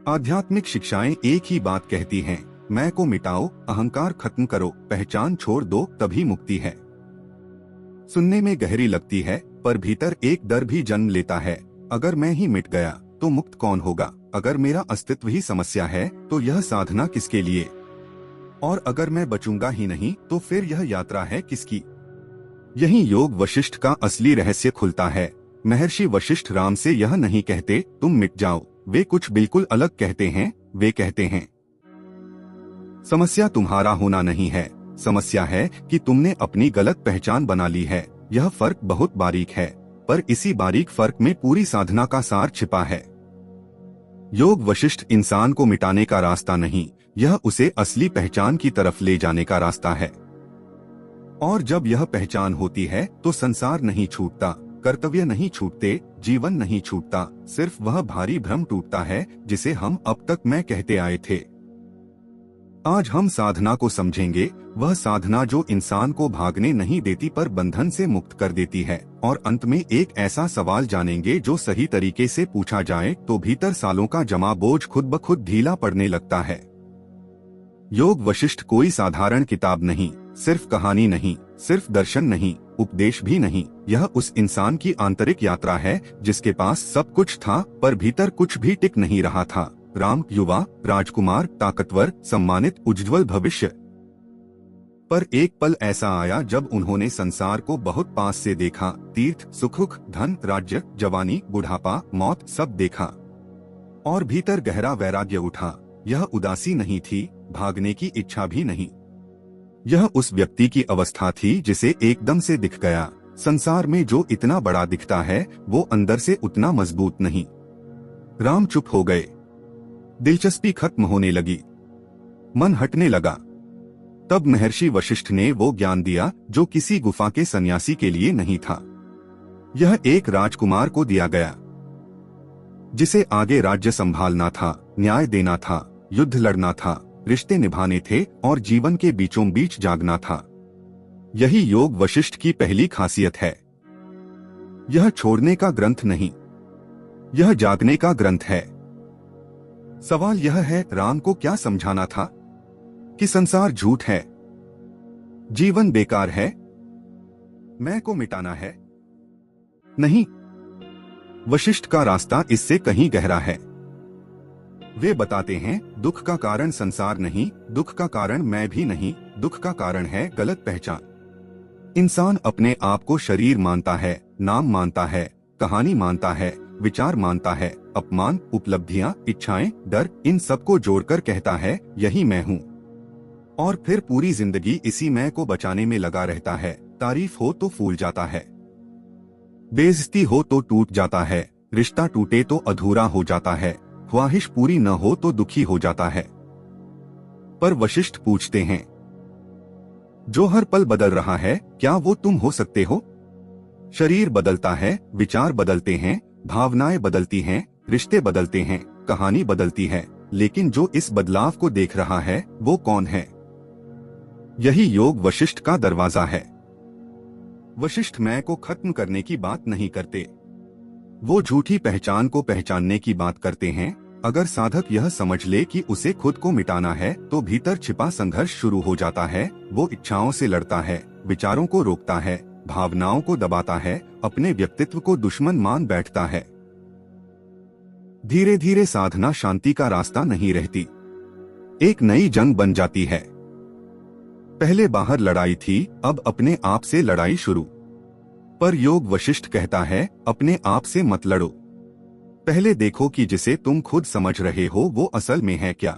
आध्यात्मिक शिक्षाएं एक ही बात कहती हैं, मैं को मिटाओ, अहंकार खत्म करो, पहचान छोड़ दो, तभी मुक्ति है। सुनने में गहरी लगती है, पर भीतर एक डर भी जन्म लेता है। अगर मैं ही मिट गया तो मुक्त कौन होगा? अगर मेरा अस्तित्व ही समस्या है तो यह साधना किसके लिए? और अगर मैं बचूंगा ही नहीं तो फिर यह यात्रा है किसकी? यही योग वशिष्ठ का असली रहस्य खुलता है। महर्षि वशिष्ठ राम से यह नहीं कहते तुम मिट जाओ, वे कुछ बिल्कुल अलग कहते हैं। वे कहते हैं, समस्या तुम्हारा होना नहीं है, समस्या है कि तुमने अपनी गलत पहचान बना ली है। यह फर्क बहुत बारीक है, पर इसी बारीक फर्क में पूरी साधना का सार छिपा है। योग वशिष्ठ इंसान को मिटाने का रास्ता नहीं, यह उसे असली पहचान की तरफ ले जाने का रास्ता है। और जब यह पहचान होती है तो संसार नहीं छूटता, कर्तव्य नहीं छूटते, जीवन नहीं छूटता, सिर्फ वह भारी भ्रम टूटता है जिसे हम अब तक मैं कहते आए थे। आज हम साधना को समझेंगे, वह साधना जो इंसान को भागने नहीं देती पर बंधन से मुक्त कर देती है। और अंत में एक ऐसा सवाल जानेंगे जो सही तरीके से पूछा जाए तो भीतर सालों का जमा बोझ खुद ब खुद ढीला पड़ने लगता है। योग वशिष्ठ कोई साधारण किताब नहीं, सिर्फ कहानी नहीं, सिर्फ दर्शन नहीं, उपदेश भी नहीं। यह उस इंसान की आंतरिक यात्रा है जिसके पास सब कुछ था पर भीतर कुछ भी टिक नहीं रहा था। राम युवा, राजकुमार, ताकतवर, सम्मानित, उज्ज्वल भविष्य। पर एक पल ऐसा आया जब उन्होंने संसार को बहुत पास से देखा। तीर्थ, सुख, धन, राज्य, जवानी, बुढ़ापा, मौत, सब देखा। और भीतर गहरा वैराग्य उठा। यह उदासी नहीं थी, भागने की इच्छा भी नहीं। यह उस व्यक्ति की अवस्था थी जिसे एकदम से दिख गया, संसार में जो इतना बड़ा दिखता है वो अंदर से उतना मजबूत नहीं। राम चुप हो गए। दिलचस्पी खत्म होने लगी, मन हटने लगा। तब महर्षि वशिष्ठ ने वो ज्ञान दिया जो किसी गुफा के सन्यासी के लिए नहीं था। यह एक राजकुमार को दिया गया जिसे आगे राज्य संभालना था, न्याय देना था, युद्ध लड़ना था, रिश्ते निभाने थे और जीवन के बीचों बीच जागना था। यही योग वशिष्ठ की पहली खासियत है। यह छोड़ने का ग्रंथ नहीं, यह जागने का ग्रंथ है। सवाल यह है, राम को क्या समझाना था? कि संसार झूठ है, जीवन बेकार है, मैं को मिटाना है? नहीं, वशिष्ठ का रास्ता इससे कहीं गहरा है। वे बताते हैं, दुख का कारण संसार नहीं, दुख का कारण मैं भी नहीं, दुख का कारण है गलत पहचान। इंसान अपने आप को शरीर मानता है, नाम मानता है, कहानी मानता है, विचार मानता है, अपमान, उपलब्धियां, इच्छाएं, डर, इन सबको जोड़कर कहता है यही मैं हूँ। और फिर पूरी जिंदगी इसी मैं को बचाने में लगा रहता है। तारीफ हो तो फूल जाता है, बेइज्जती हो तो टूट जाता है, रिश्ता टूटे तो अधूरा हो जाता है, ख्वाहिश पूरी न हो तो दुखी हो जाता है। पर वशिष्ठ पूछते हैं, जो हर पल बदल रहा है, क्या वो तुम हो सकते हो? शरीर बदलता है, विचार बदलते हैं, भावनाएं बदलती हैं, रिश्ते बदलते हैं, कहानी बदलती है, लेकिन जो इस बदलाव को देख रहा है वो कौन है? यही योग वशिष्ठ का दरवाजा है। वशिष्ठ मैं को खत्म करने की बात नहीं करते, वो झूठी पहचान को पहचानने की बात करते हैं। अगर साधक यह समझ ले कि उसे खुद को मिटाना है तो भीतर छिपा संघर्ष शुरू हो जाता है। वो इच्छाओं से लड़ता है, विचारों को रोकता है, भावनाओं को दबाता है, अपने व्यक्तित्व को दुश्मन मान बैठता है। धीरे धीरे साधना शांति का रास्ता नहीं रहती, एक नई जंग बन जाती है। पहले बाहर लड़ाई थी, अब अपने आप से लड़ाई शुरू। पर योग वशिष्ठ कहता है, अपने आप से मत लड़ो। पहले देखो कि जिसे तुम खुद समझ रहे हो वो असल में है क्या।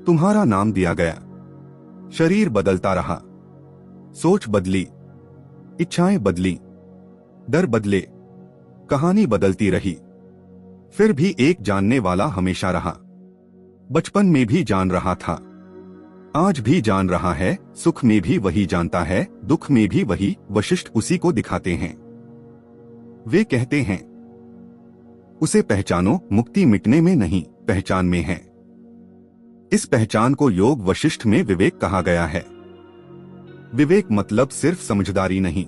तुम्हारा नाम दिया गया, शरीर बदलता रहा, सोच बदली, इच्छाएं बदली, डर बदले, कहानी बदलती रही, फिर भी एक जानने वाला हमेशा रहा। बचपन में भी जान रहा था, आज भी जान रहा है, सुख में भी वही जानता है, दुख में भी वही। वशिष्ठ उसी को दिखाते हैं। वे कहते हैं, उसे पहचानो, मुक्ति मिटने में नहीं, पहचान में है। इस पहचान को योग वशिष्ठ में विवेक कहा गया है। विवेक मतलब सिर्फ समझदारी नहीं,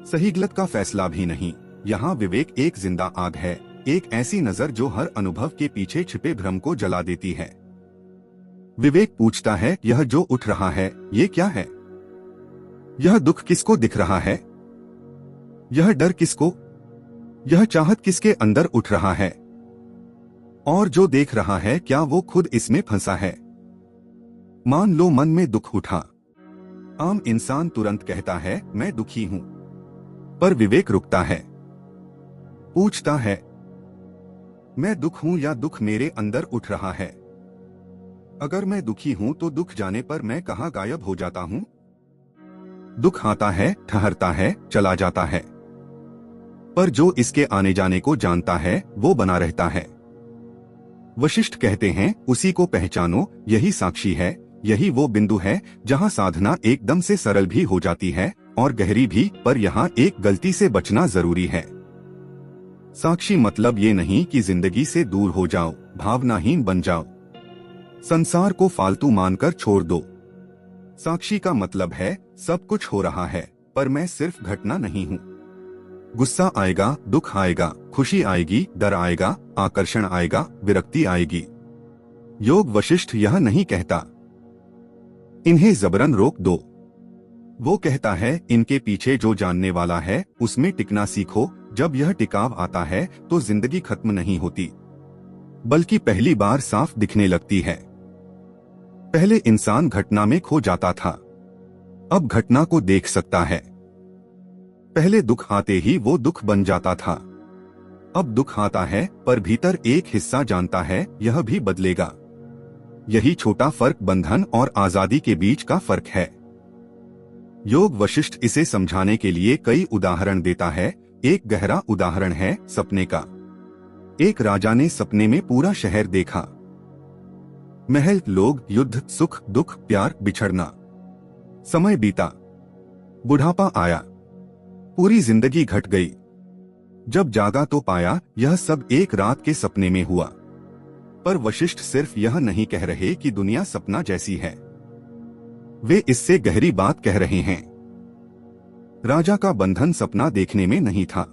सही गलत का फैसला भी नहीं। यहाँ विवेक एक जिंदा आग है, एक ऐसी नजर जो हर अनुभव के पीछे छिपे भ्रम को जला देती है। विवेक पूछता है, यह जो उठ रहा है ये क्या है? यह दुख किसको दिख रहा है? यह डर किसको? यह चाहत किसके अंदर उठ रहा है? और जो देख रहा है क्या वो खुद इसमें फंसा है? मान लो मन में दुख उठा। आम इंसान तुरंत कहता है मैं दुखी हूं, पर विवेक रुकता है, पूछता है मैं दुख हूं या दुख मेरे अंदर उठ रहा है? अगर मैं दुखी हूं तो दुख जाने पर मैं कहां गायब हो जाता हूं? दुख आता है, ठहरता है, चला जाता है, पर जो इसके आने जाने को जानता है वो बना रहता है। वशिष्ठ कहते हैं उसी को पहचानो, यही साक्षी है, यही वो बिंदु है जहां साधना एकदम से सरल भी हो जाती है और गहरी भी, पर यहाँ एक गलती से बचना जरूरी है। साक्षी मतलब ये नहीं कि जिंदगी से दूर हो जाओ, भावनाहीन बन जाओ, संसार को फालतू मानकर छोड़ दो। साक्षी का मतलब है सब कुछ हो रहा है पर मैं सिर्फ घटना नहीं हूँ। गुस्सा आएगा, दुख आएगा, खुशी आएगी, डर आएगा, आकर्षण आएगा, विरक्ति आएगी। योग वशिष्ठ यह नहीं कहता इन्हें जबरन रोक दो। वो कहता है इनके पीछे जो जानने वाला है उसमें टिकना सीखो। जब यह टिकाव आता है तो जिंदगी खत्म नहीं होती, बल्कि पहली बार साफ दिखने लगती है। पहले इंसान घटना में खो जाता था, अब घटना को देख सकता है। पहले दुख आते ही वो दुख बन जाता था, अब दुख आता है पर भीतर एक हिस्सा जानता है यह भी बदलेगा। यही छोटा फर्क बंधन और आजादी के बीच का फर्क है। योग वशिष्ठ इसे समझाने के लिए कई उदाहरण देता है। एक गहरा उदाहरण है सपने का। एक राजा ने सपने में पूरा शहर देखा, महल, लोग, युद्ध, सुख, दुख, प्यार, बिछड़ना। समय बीता, बुढ़ापा आया, पूरी जिंदगी घट गई। जब जागा तो पाया यह सब एक रात के सपने में हुआ। पर वशिष्ठ सिर्फ यह नहीं कह रहे कि दुनिया सपना जैसी है, वे इससे गहरी बात कह रहे हैं। राजा का बंधन सपना देखने में नहीं था,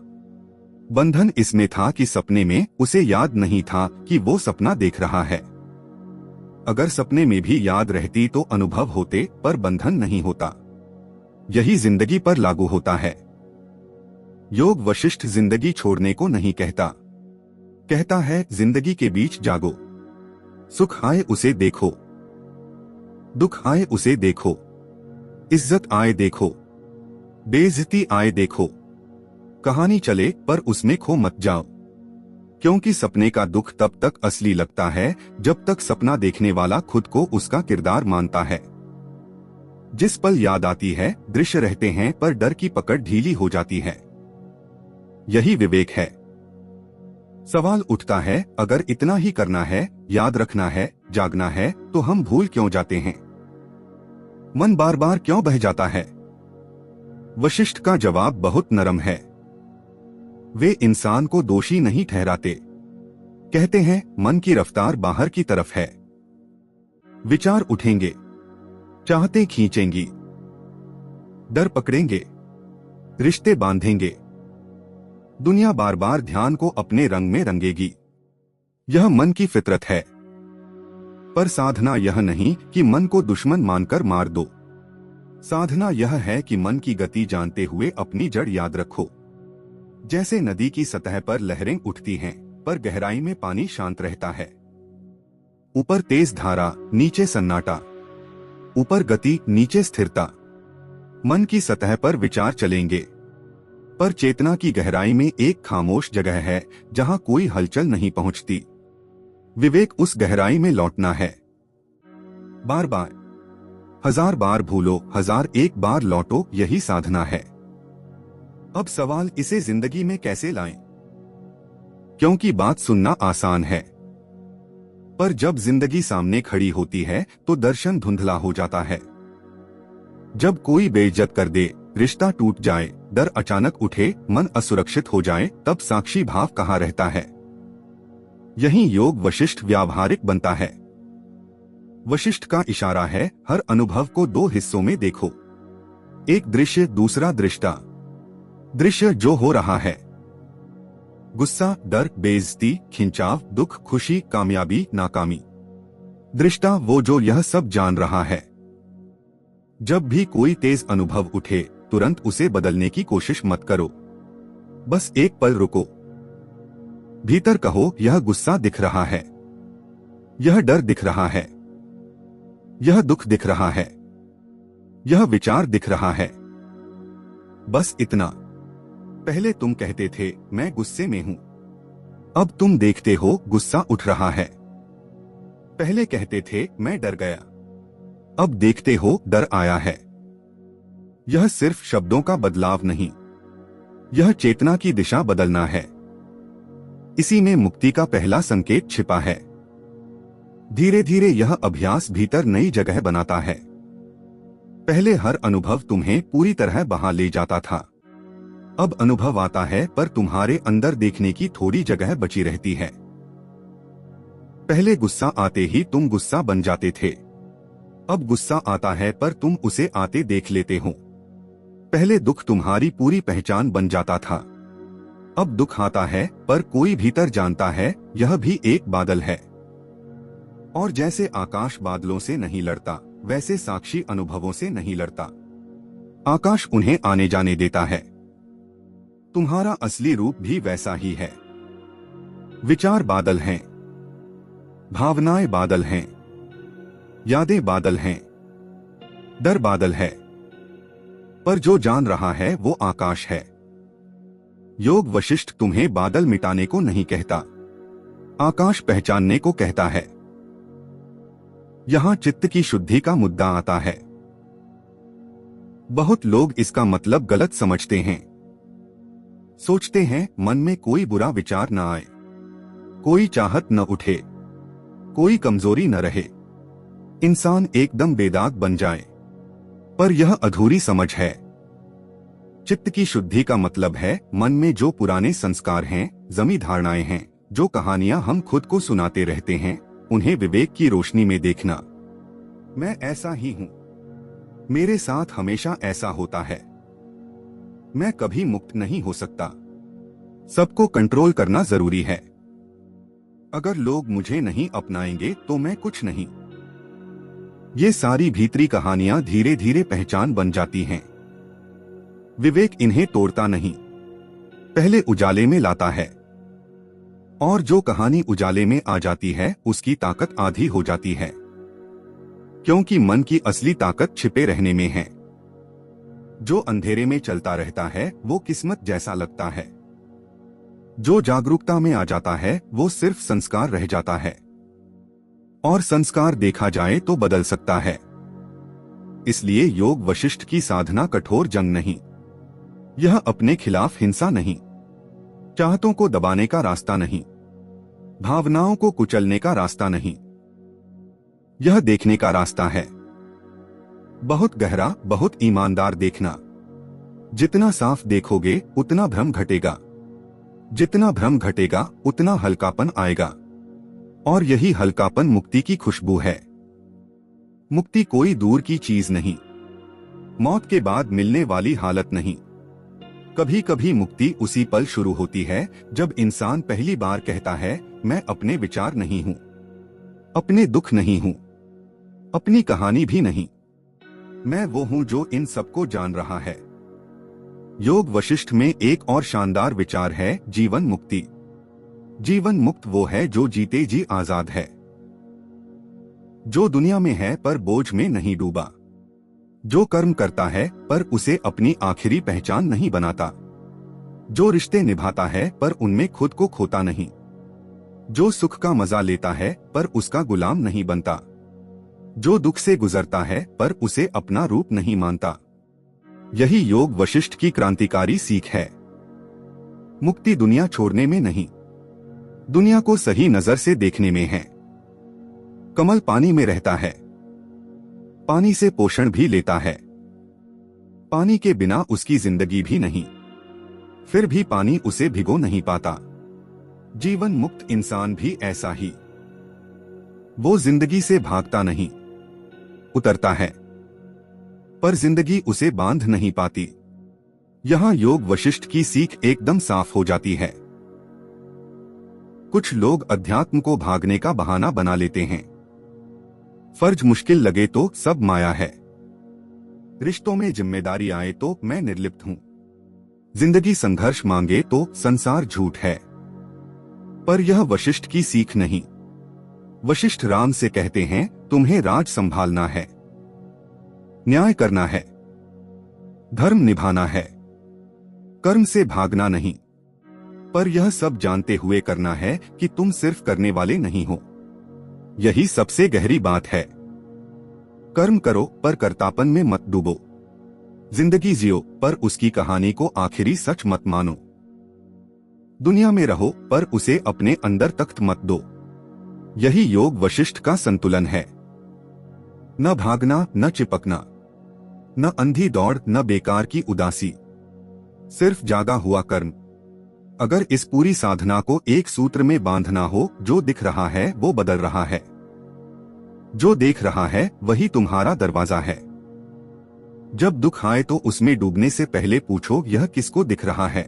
बंधन इसमें था कि सपने में उसे याद नहीं था कि वो सपना देख रहा है। अगर सपने में भी याद रहती तो अनुभव होते, पर बंधन नहीं होता। यही जिंदगी पर लागू होता है। योग वशिष्ठ जिंदगी छोड़ने को नहीं कहता, कहता है जिंदगी के बीच जागो। सुख आए उसे देखो, दुख आए उसे देखो, इज्जत आए देखो, बेइज्जती आए देखो। कहानी चले पर उसमें खो मत जाओ, क्योंकि सपने का दुख तब तक असली लगता है जब तक सपना देखने वाला खुद को उसका किरदार मानता है। जिस पल याद आती है दृश्य रहते हैं पर डर की पकड़ ढीली हो जाती है। यही विवेक है। सवाल उठता है अगर इतना ही करना है, याद रखना है, जागना है, तो हम भूल क्यों जाते हैं? मन बार बार क्यों बह जाता है? वशिष्ठ का जवाब बहुत नरम है। वे इंसान को दोषी नहीं ठहराते, कहते हैं मन की रफ्तार बाहर की तरफ है। विचार उठेंगे, चाहते खींचेंगी, डर पकड़ेंगे, रिश्ते बांधेंगे, दुनिया बार बार ध्यान को अपने रंग में रंगेगी। यह मन की फितरत है। पर साधना यह नहीं कि मन को दुश्मन मानकर मार दो। साधना यह है कि मन की गति जानते हुए अपनी जड़ याद रखो। जैसे नदी की सतह पर लहरें उठती हैं, पर गहराई में पानी शांत रहता है। ऊपर तेज धारा, नीचे सन्नाटा, ऊपर गति, नीचे स्थिरता। मन की सतह पर विचार चलेंगे, पर चेतना की गहराई में एक खामोश जगह है जहां कोई हलचल नहीं पहुंचती। विवेक उस गहराई में लौटना है। बार बार, हजार बार भूलो, हजार एक बार लौटो, यही साधना है। अब सवाल इसे जिंदगी में कैसे लाएं? क्योंकि बात सुनना आसान है, पर जब जिंदगी सामने खड़ी होती है तो दर्शन धुंधला हो जाता है। जब कोई बेइज्जत कर दे, रिश्ता टूट जाए, डर अचानक उठे, मन असुरक्षित हो जाए, तब साक्षी भाव कहाँ रहता है? यही योग वशिष्ठ व्यावहारिक बनता है। वशिष्ठ का इशारा है हर अनुभव को दो हिस्सों में देखो, एक दृश्य, दूसरा दृष्टा। दृश्य जो हो रहा है, गुस्सा, डर, बेइज्जती, खिंचाव, दुख, खुशी, कामयाबी, नाकामी। दृष्टा वो जो यह सब जान रहा है। जब भी कोई तेज अनुभव उठे तुरंत उसे बदलने की कोशिश मत करो, बस एक पल रुको। भीतर कहो, यह गुस्सा दिख रहा है, यह डर दिख रहा है, यह दुख दिख रहा है, यह विचार दिख रहा है। बस इतना। पहले तुम कहते थे मैं गुस्से में हूं, अब तुम देखते हो गुस्सा उठ रहा है। पहले कहते थे मैं डर गया, अब देखते हो डर आया है। यह सिर्फ शब्दों का बदलाव नहीं, यह चेतना की दिशा बदलना है। इसी में मुक्ति का पहला संकेत छिपा है। धीरे धीरे यह अभ्यास भीतर नई जगह बनाता है। पहले हर अनुभव तुम्हें पूरी तरह बहा ले जाता था, अब अनुभव आता है पर तुम्हारे अंदर देखने की थोड़ी जगह बची रहती है। पहले गुस्सा आते ही तुम गुस्सा बन जाते थे, अब गुस्सा आता है पर तुम उसे आते देख लेते हो। पहले दुख तुम्हारी पूरी पहचान बन जाता था, अब दुख आता है पर कोई भीतर जानता है यह भी एक बादल है। और जैसे आकाश बादलों से नहीं लड़ता, वैसे साक्षी अनुभवों से नहीं लड़ता। आकाश उन्हें आने जाने देता है। तुम्हारा असली रूप भी वैसा ही है। विचार बादल हैं, भावनाएं बादल हैं, यादें बादल हैं, डर बादल है, पर जो जान रहा है वो आकाश है। योग वशिष्ठ तुम्हें बादल मिटाने को नहीं कहता, आकाश पहचानने को कहता है। यहां चित्त की शुद्धि का मुद्दा आता है। बहुत लोग इसका मतलब गलत समझते हैं। सोचते हैं मन में कोई बुरा विचार न आए, कोई चाहत न उठे, कोई कमजोरी न रहे, इंसान एकदम बेदाग बन जाए। पर यह अधूरी समझ है। चित्त की शुद्धि का मतलब है मन में जो पुराने संस्कार हैं, जमी धारणाएं हैं, जो कहानियां हम खुद को सुनाते रहते हैं, उन्हें विवेक की रोशनी में देखना। मैं ऐसा ही हूं, मेरे साथ हमेशा ऐसा होता है, मैं कभी मुक्त नहीं हो सकता। सबको कंट्रोल करना जरूरी है। अगर लोग मुझे नहीं अपनाएंगे तो मैं कुछ नहीं। ये सारी भीतरी कहानियां धीरे धीरे पहचान बन जाती हैं। विवेक इन्हें तोड़ता नहीं, पहले उजाले में लाता है। और जो कहानी उजाले में आ जाती है उसकी ताकत आधी हो जाती है, क्योंकि मन की असली ताकत छिपे रहने में है। जो अंधेरे में चलता रहता है वो किस्मत जैसा लगता है, जो जागरूकता में आ जाता है वो सिर्फ संस्कार रह जाता है। और संस्कार देखा जाए तो बदल सकता है। इसलिए योग वशिष्ठ की साधना कठोर जंग नहीं, यह अपने खिलाफ हिंसा नहीं, चाहतों को दबाने का रास्ता नहीं, भावनाओं को कुचलने का रास्ता नहीं, यह देखने का रास्ता है। बहुत गहरा, बहुत ईमानदार देखना। जितना साफ देखोगे उतना भ्रम घटेगा, जितना भ्रम घटेगा उतना हल्कापन आएगा। और यही हल्कापन मुक्ति की खुशबू है। मुक्ति कोई दूर की चीज नहीं, मौत के बाद मिलने वाली हालत नहीं। कभी कभी मुक्ति उसी पल शुरू होती है जब इंसान पहली बार कहता है मैं अपने विचार नहीं हूं, अपने दुख नहीं हूं, अपनी कहानी भी नहीं, मैं वो हूं जो इन सबको जान रहा है। योग वशिष्ठ में एक और शानदार विचार है, जीवन मुक्ति। जीवन मुक्त वो है जो जीते जी आजाद है, जो दुनिया में है पर बोझ में नहीं डूबा, जो कर्म करता है पर उसे अपनी आखिरी पहचान नहीं बनाता, जो रिश्ते निभाता है पर उनमें खुद को खोता नहीं, जो सुख का मजा लेता है पर उसका गुलाम नहीं बनता, जो दुख से गुजरता है पर उसे अपना रूप नहीं मानता। यही योग वशिष्ठ की क्रांतिकारी सीख है। मुक्ति दुनिया छोड़ने में नहीं, दुनिया को सही नजर से देखने में है। कमल पानी में रहता है, पानी से पोषण भी लेता है, पानी के बिना उसकी जिंदगी भी नहीं, फिर भी पानी उसे भिगो नहीं पाता। जीवन मुक्त इंसान भी ऐसा ही। वो जिंदगी से भागता नहीं, उतरता है, पर जिंदगी उसे बांध नहीं पाती। यहां योग वशिष्ठ की सीख एकदम साफ हो जाती है। कुछ लोग अध्यात्म को भागने का बहाना बना लेते हैं। फर्ज मुश्किल लगे तो सब माया है। रिश्तों में जिम्मेदारी आए तो मैं निर्लिप्त हूँ। जिंदगी संघर्ष मांगे तो संसार झूठ है। पर यह वशिष्ठ की सीख नहीं। वशिष्ठ राम से कहते हैं, तुम्हें राज संभालना है, न्याय करना है, धर्म निभाना है, कर्म से भागना नहीं। पर यह सब जानते हुए करना है कि तुम सिर्फ करने वाले नहीं हो। यही सबसे गहरी बात है। कर्म करो पर कर्तापन में मत डूबो। जिंदगी जियो पर उसकी कहानी को आखिरी सच मत मानो। दुनिया में रहो पर उसे अपने अंदर तख्त मत दो। यही योग वशिष्ठ का संतुलन है। न भागना, न चिपकना, न अंधी दौड़, न बेकार की उदासी, सिर्फ जागा हुआ कर्म। अगर इस पूरी साधना को एक सूत्र में बांधना हो, जो दिख रहा है वो बदल रहा है, जो देख रहा है वही तुम्हारा दरवाजा है। जब दुख आए तो उसमें डूबने से पहले पूछो, यह किसको दिख रहा है।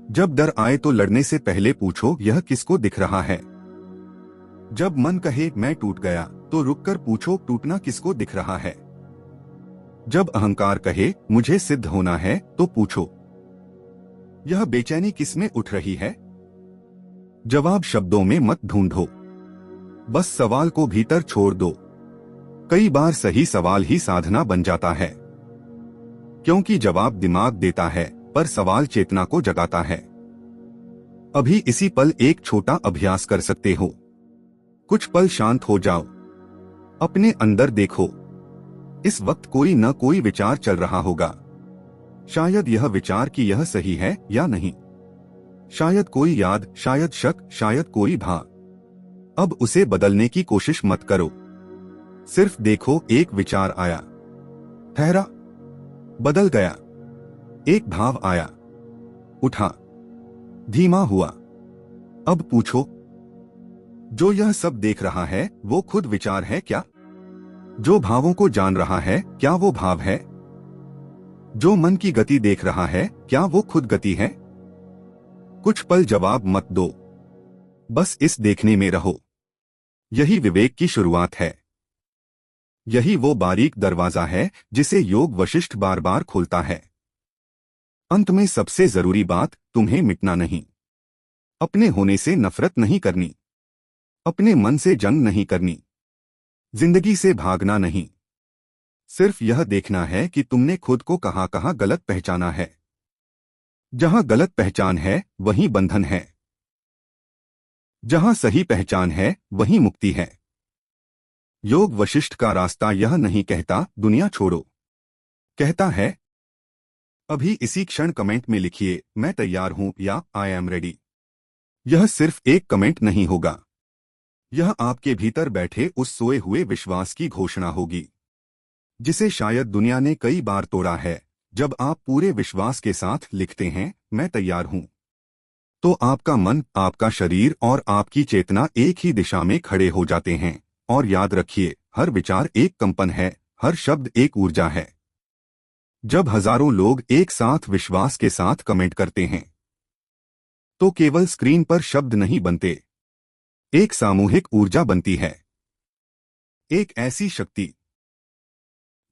जब डर आए तो लड़ने से पहले पूछो, यह किसको दिख रहा है। जब मन कहे मैं टूट गया तो रुककर पूछो, टूटना किसको दिख रहा है। जब अहंकार कहे मुझे सिद्ध होना है तो पूछो, यह बेचैनी किसमें उठ रही है। जवाब शब्दों में मत ढूंढो, बस सवाल को भीतर छोड़ दो। कई बार सही सवाल ही साधना बन जाता है, क्योंकि जवाब दिमाग देता है पर सवाल चेतना को जगाता है। अभी इसी पल एक छोटा अभ्यास कर सकते हो। कुछ पल शांत हो जाओ, अपने अंदर देखो। इस वक्त कोई न कोई विचार चल रहा होगा। शायद यह विचार कि यह सही है या नहीं, शायद कोई याद, शायद शक, शायद कोई भाव। अब उसे बदलने की कोशिश मत करो, सिर्फ देखो। एक विचार आया, ठहरा, बदल गया। एक भाव आया, उठा, धीमा हुआ। अब पूछो, जो यह सब देख रहा है वो खुद विचार है क्या। जो भावों को जान रहा है क्या वो भाव है। जो मन की गति देख रहा है क्या वो खुद गति है। कुछ पल जवाब मत दो, बस इस देखने में रहो। यही विवेक की शुरुआत है। यही वो बारीक दरवाजा है जिसे योग वशिष्ठ बार बार खोलता है। अंत में सबसे जरूरी बात, तुम्हें मिटना नहीं, अपने होने से नफरत नहीं करनी, अपने मन से जंग नहीं करनी, जिंदगी से भागना नहीं। सिर्फ यह देखना है कि तुमने खुद को कहां कहां गलत पहचाना है। जहां गलत पहचान है वहीं बंधन है, जहां सही पहचान है वहीं मुक्ति है। योग वशिष्ठ का रास्ता यह नहीं कहता दुनिया छोड़ो, कहता है अभी इसी क्षण कमेंट में लिखिए मैं तैयार हूं या आई एम रेडी। यह सिर्फ एक कमेंट नहीं होगा, यह आपके भीतर बैठे उस सोए हुए विश्वास की घोषणा होगी, जिसे शायद दुनिया ने कई बार तोड़ा है। जब आप पूरे विश्वास के साथ लिखते हैं मैं तैयार हूं, तो आपका मन, आपका शरीर और आपकी चेतना एक ही दिशा में खड़े हो जाते हैं। और याद रखिए, हर विचार एक कंपन है, हर शब्द एक ऊर्जा है। जब हजारों लोग एक साथ विश्वास के साथ कमेंट करते हैं तो केवल स्क्रीन पर शब्द नहीं बनते, एक सामूहिक ऊर्जा बनती है। एक ऐसी शक्ति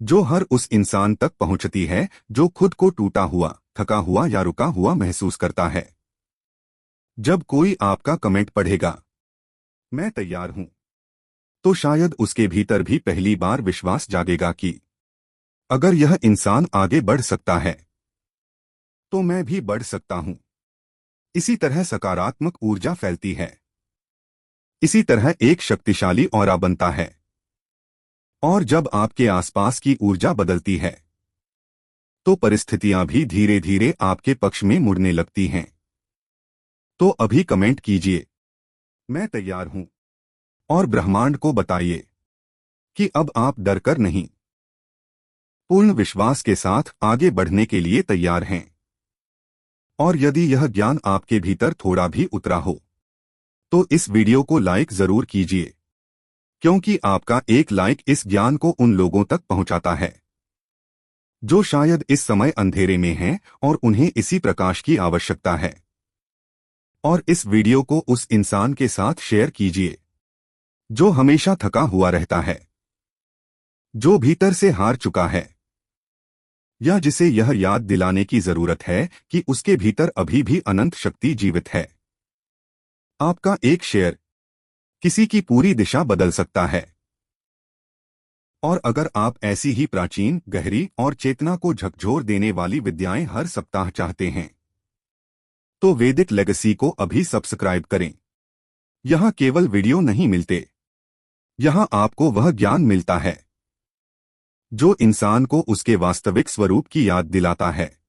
जो हर उस इंसान तक पहुंचती है जो खुद को टूटा हुआ, थका हुआ या रुका हुआ महसूस करता है। जब कोई आपका कमेंट पढ़ेगा मैं तैयार हूं, तो शायद उसके भीतर भी पहली बार विश्वास जागेगा कि अगर यह इंसान आगे बढ़ सकता है तो मैं भी बढ़ सकता हूं। इसी तरह सकारात्मक ऊर्जा फैलती है, इसी तरह एक शक्तिशाली ऑरा बनता है। और जब आपके आसपास की ऊर्जा बदलती है तो परिस्थितियां भी धीरे धीरे आपके पक्ष में मुड़ने लगती हैं। तो अभी कमेंट कीजिए मैं तैयार हूं और ब्रह्मांड को बताइए कि अब आप डरकर नहीं, पूर्ण विश्वास के साथ आगे बढ़ने के लिए तैयार हैं। और यदि यह ज्ञान आपके भीतर थोड़ा भी उतरा हो तो इस वीडियो को लाइक जरूर कीजिए, क्योंकि आपका एक लाइक इस ज्ञान को उन लोगों तक पहुंचाता है जो शायद इस समय अंधेरे में हैं और उन्हें इसी प्रकाश की आवश्यकता है। और इस वीडियो को उस इंसान के साथ शेयर कीजिए जो हमेशा थका हुआ रहता है, जो भीतर से हार चुका है, या जिसे यह याद दिलाने की जरूरत है कि उसके भीतर अभी भी अनंत शक्ति जीवित है। आपका एक शेयर किसी की पूरी दिशा बदल सकता है। और अगर आप ऐसी ही प्राचीन, गहरी और चेतना को झकझोर देने वाली विद्याएं हर सप्ताह चाहते हैं, तो वैदिक लेगेसी को अभी सब्सक्राइब करें। यहाँ केवल वीडियो नहीं मिलते, यहाँ आपको वह ज्ञान मिलता है जो इंसान को उसके वास्तविक स्वरूप की याद दिलाता है।